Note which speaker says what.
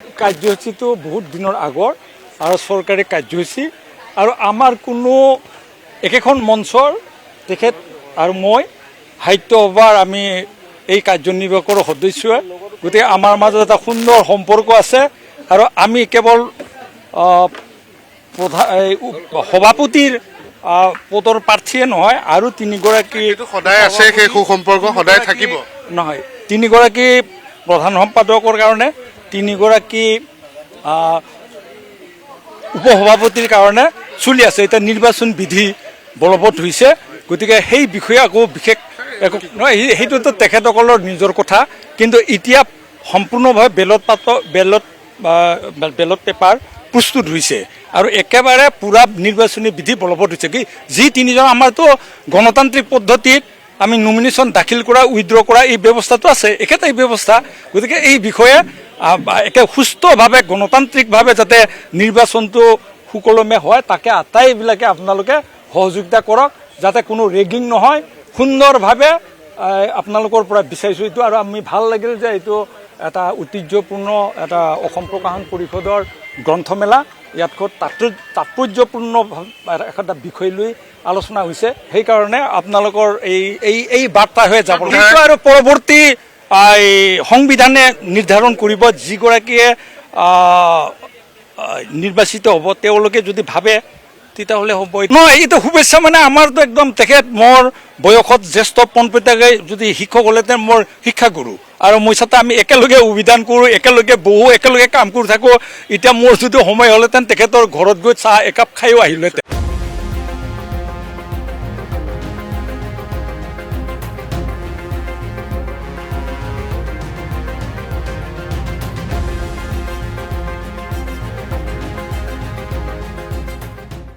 Speaker 1: কাৰ্যসূচীটো বহুত দিনৰ আগৰ আৰু চৰকাৰী কাৰ্যসূচী আৰু আমাৰ কোনো একেখন মঞ্চৰ তেখেত আৰু মই সাহিত্য সভাৰ আমি এই কাৰ্যনিৰ্বাহকৰ সদস্য গতিকে আমাৰ মাজত এটা সুন্দৰ সম্পৰ্ক আছে আৰু আমি কেৱল সভাপতিৰ পদৰ প্ৰাৰ্থীয়ে নহয় আৰু তিনিগৰাকী
Speaker 2: সদায় আছে সেই সুসম্পৰ্ক সদায় থাকিব
Speaker 1: নহয় তিনিগৰাকী প্ৰধান সম্পাদকৰ কাৰণে তিনিগৰাকী উপসভাপতিৰ কাৰণে চলি আছে এতিয়া নিৰ্বাচন বিধি বলবৎ হৈছে গতিকে সেই বিষয়ে আকৌ বিশেষ একো নহয় সেইটোতো তেখেতসকলৰ নিজৰ কথা কিন্তু এতিয়া সম্পূৰ্ণভাৱে বেলট পেপাৰ প্ৰস্তুত হৈছে আৰু একেবাৰে পূৰা নিৰ্বাচনী বিধি বলবৎ হৈছে কি যি তিনিজন আমাৰতো গণতান্ত্ৰিক পদ্ধতিত আমি নমিনেশ্যন দাখিল কৰা উইথড্ৰ কৰা এই ব্যৱস্থাটো আছে একেটাই ব্যৱস্থা গতিকে এই বিষয়ে একে সুস্থভাৱে গণতান্ত্ৰিকভাৱে যাতে নিৰ্বাচনটো সুকলমে হয় তাকে আটাইবিলাকে আপোনালোকে সহযোগিতা কৰক যাতে কোনো ৰেগিং নহয় সুন্দৰভাৱে আপোনালোকৰ পৰা বিচাৰিছোঁ এইটো আৰু আমি ভাল লাগিল যে এইটো এটা ঐতিহ্যপূৰ্ণ এটা অসম প্ৰকাশন পৰিষদৰ গ্ৰন্থমেলা ইয়াত খুব তাৎপৰ্যপূৰ্ণ এটা বিষয় লৈ আলোচনা হৈছে সেইকাৰণে আপোনালোকৰ এই বাৰ্তা হৈ যাব আৰু পৰৱৰ্তী সংবিধানে নিৰ্ধাৰণ কৰিব যিগৰাকীয়ে নিৰ্বাচিত হ'ব তেওঁলোকে যদি ভাবে তেতিয়াহ'লে হ'ব নহয় এইটো শুভেচ্ছা মানে আমাৰতো একদম তেখেত মোৰ বয়সত জ্যেষ্ঠ পোনপটীয়াকৈ যদি শিক্ষক হ'লেহেঁতেন মোৰ শিক্ষাগুৰু আৰু মই চাতে আমি একেলগে অভিধান কৰোঁ একেলগে বহোঁ একেলগে কাম কৰি থাকোঁ এতিয়া মোৰ যদি সময় হ'লেহেঁতেন তেখেতৰ ঘৰত গৈ চাহ একাপ খায়ো আহিলোহেঁতেন